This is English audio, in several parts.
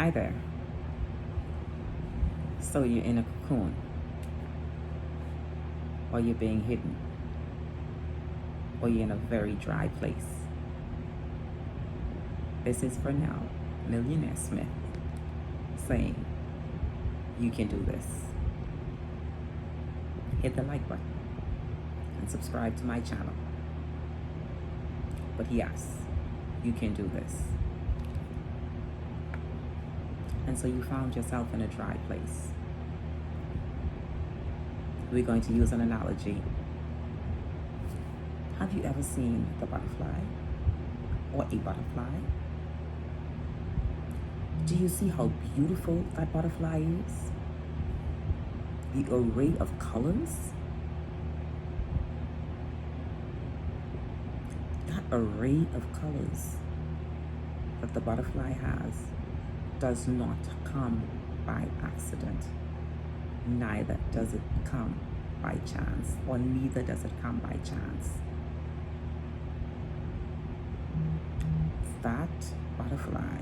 Hi there. So you're in a cocoon, or you're being hidden, or you're in a very dry place. This is for now, Millionaire Smith saying, you can do this. Hit the like button and subscribe to my channel. But yes, you can do this. And so you found yourself in a dry place. We're going to use an analogy. Have you ever seen the butterfly or a butterfly? Do you see how beautiful that butterfly is? The array of colors? That array of colors that the butterfly has does not come by accident. Neither does it come by chance, or neither does it come by chance. That butterfly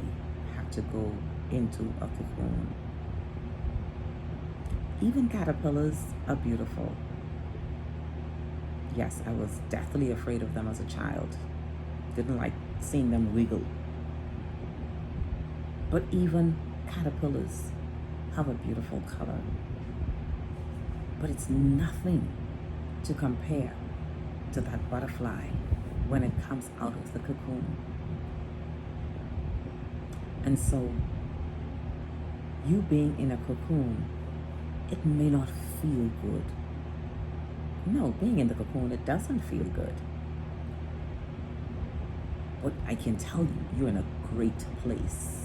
had to go into a cocoon. Even caterpillars are beautiful. Yes, I was deathly afraid of them as a child. Didn't like seeing them wiggle. But even caterpillars have a beautiful color. But it's nothing to compare to that butterfly when it comes out of the cocoon. And so, you being in a cocoon, it may not feel good. No, being in the cocoon, it doesn't feel good. But I can tell you, you're in a great place.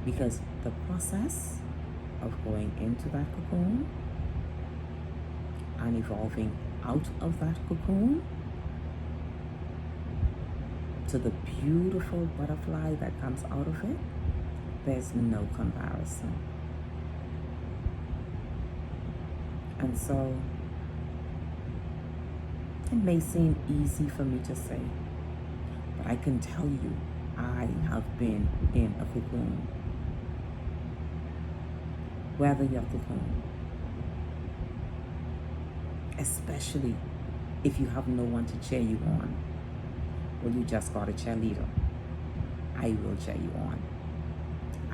Because the process of going into that cocoon and evolving out of that cocoon to the beautiful butterfly that comes out of it, there's no comparison. And so it may seem easy for me to say, but I can tell you, I have been in a cocoon. Whether you're cocoon, especially if you have no one to cheer you on, well, you just got a cheerleader. I will cheer you on.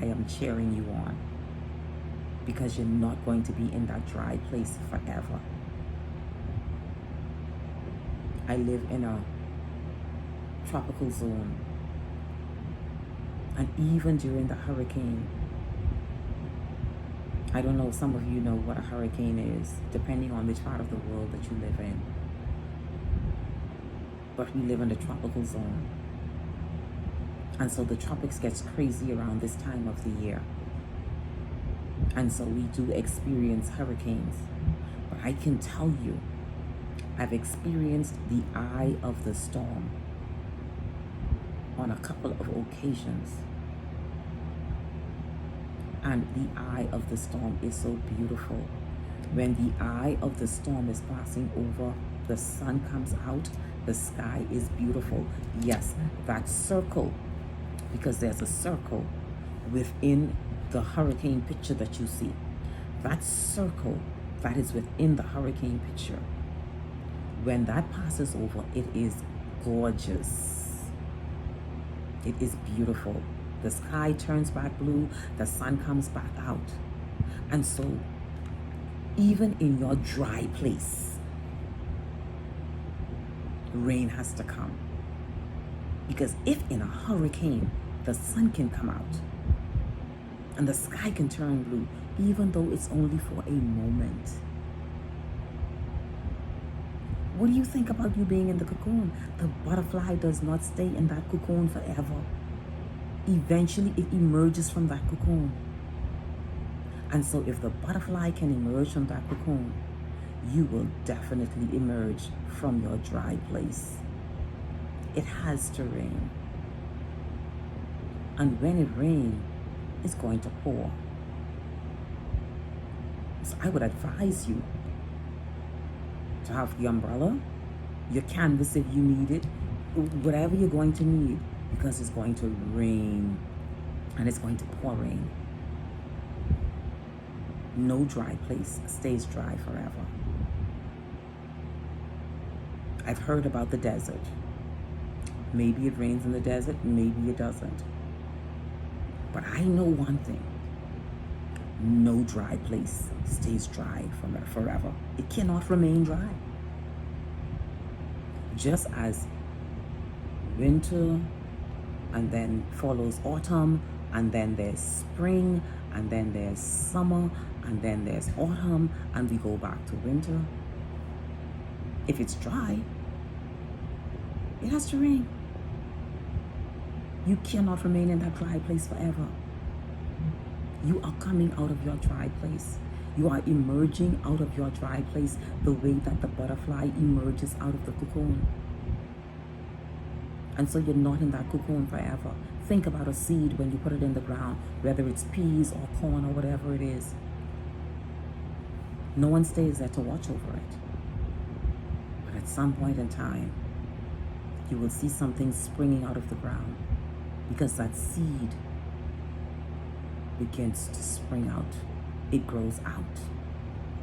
I am cheering you on because you're not going to be in that dry place forever. I live in a tropical zone, and even during the hurricane, I don't know, some of you know what a hurricane is, depending on which part of the world that you live in. But we live in the tropical zone. And so the tropics gets crazy around this time of the year. And so we do experience hurricanes. But I can tell you, I've experienced the eye of the storm on a couple of occasions. And the eye of the storm is so beautiful. When the eye of the storm is passing over, the sun comes out, the sky is beautiful. Yes, that circle, because there's a circle within the hurricane picture that you see. That circle that is within the hurricane picture, when that passes over, it is gorgeous. It is beautiful. The sky turns back blue, the sun comes back out. And so, even in your dry place, rain has to come. Because if in a hurricane, the sun can come out and the sky can turn blue, even though it's only for a moment. What do you think about you being in the cocoon? The butterfly does not stay in that cocoon forever. Eventually it emerges from that cocoon. And so if the butterfly can emerge from that cocoon, you will definitely emerge from your dry place. It has to rain. And when it rains, it's going to pour. So I would advise you to have the umbrella, your canvas if you need it, whatever you're going to need, because it's going to rain and it's going to pour rain. No dry place stays dry forever. I've heard about the desert. Maybe it rains in the desert, maybe it doesn't. But I know one thing. No dry place stays dry forever. It cannot remain dry. Just as winter and then follows autumn, and then there's spring, and then there's summer, and then there's autumn, and we go back to winter. If it's dry, it has to rain. You cannot remain in that dry place forever. You are coming out of your dry place. You are emerging out of your dry place the way that the butterfly emerges out of the cocoon. And so you're not in that cocoon forever. Think about a seed when you put it in the ground, whether it's peas or corn or whatever it is. No one stays there to watch over it. But at some point in time, you will see something springing out of the ground, because that seed begins to spring out. It grows out,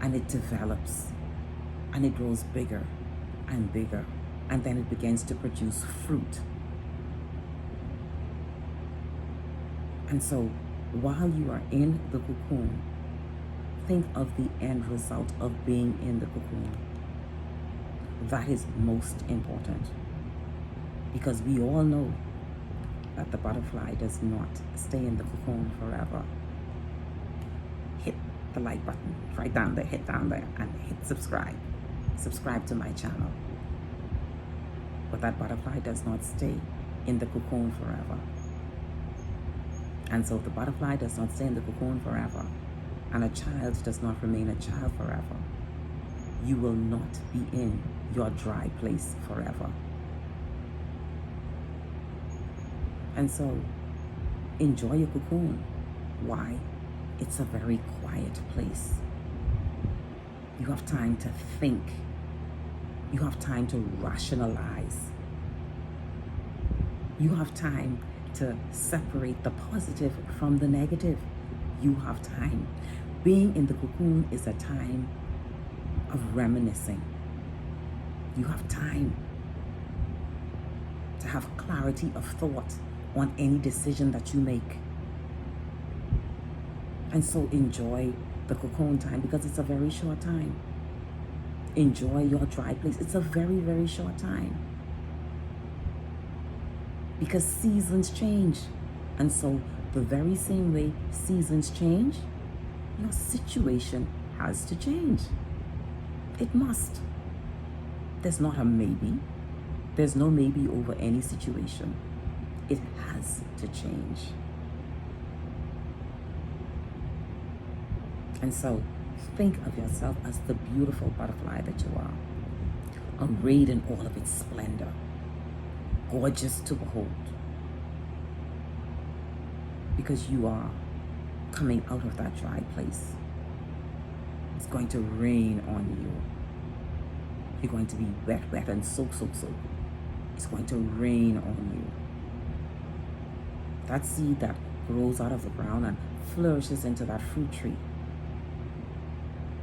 and it develops, and it grows bigger and bigger, and then it begins to produce fruit. And so while you are in the cocoon, think of the end result of being in the cocoon. That is most important, because we all know that the butterfly does not stay in the cocoon forever. Hit the like button right down there, hit down there, and hit subscribe. Subscribe to my channel. But that butterfly does not stay in the cocoon forever. And so if the butterfly does not stay in the cocoon forever, and a child does not remain a child forever, you will not be in your dry place forever. And so enjoy your cocoon. Why? It's a very quiet place. You have time to think. You have time to rationalize. You have time to separate the positive from the negative. You have time. Being in the cocoon is a time of reminiscing. You have time to have clarity of thought on any decision that you make. And so enjoy the cocoon time, because it's a very short time. Enjoy your dry place. It's a very, very short time. Because seasons change. And so the very same way seasons change, your situation has to change. It must. There's not a maybe. There's no maybe over any situation. It has to change. And so think of yourself as the beautiful butterfly that you are, arrayed in all of its splendor, gorgeous to behold, because you are coming out of that dry place. It's going to rain on you. You're going to be wet, wet, and soak. It's going to rain on you. That seed that grows out of the ground and flourishes into that fruit tree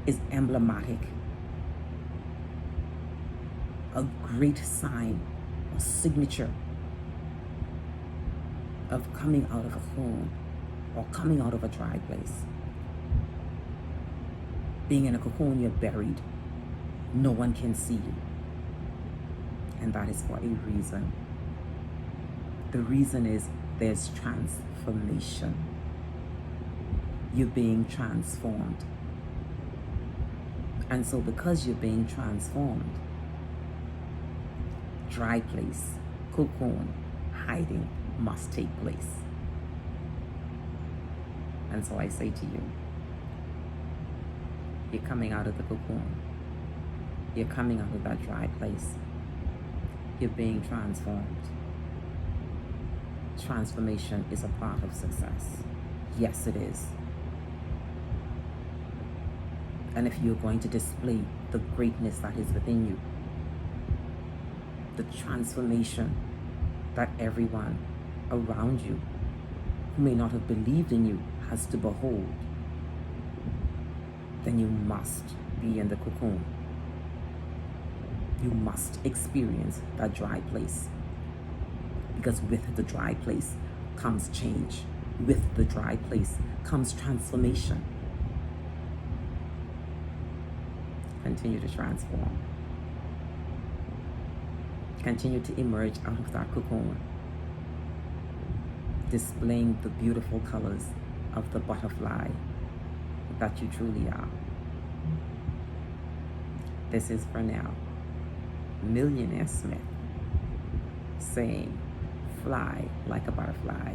is emblematic, a great sign, a signature of coming out of a cocoon or coming out of a dry place. Being in a cocoon, you're buried. No one can see you. And that is for a reason. The reason is there's transformation. You're being transformed. And so because you're being transformed, dry place, cocoon, hiding must take place. And so I say to you, you're coming out of the cocoon. You're coming out of that dry place. You're being transformed. Transformation is a part of success. Yes, it is. And if you're going to display the greatness that is within you, the transformation that everyone around you who may not have believed in you has to behold, then you must be in the cocoon. You must experience that dry place. Because with the dry place comes change. With the dry place comes transformation. Continue to transform. Continue to emerge out of that cocoon, displaying the beautiful colors of the butterfly that you truly are. This is for now. Millionaire Smith saying, fly like a butterfly.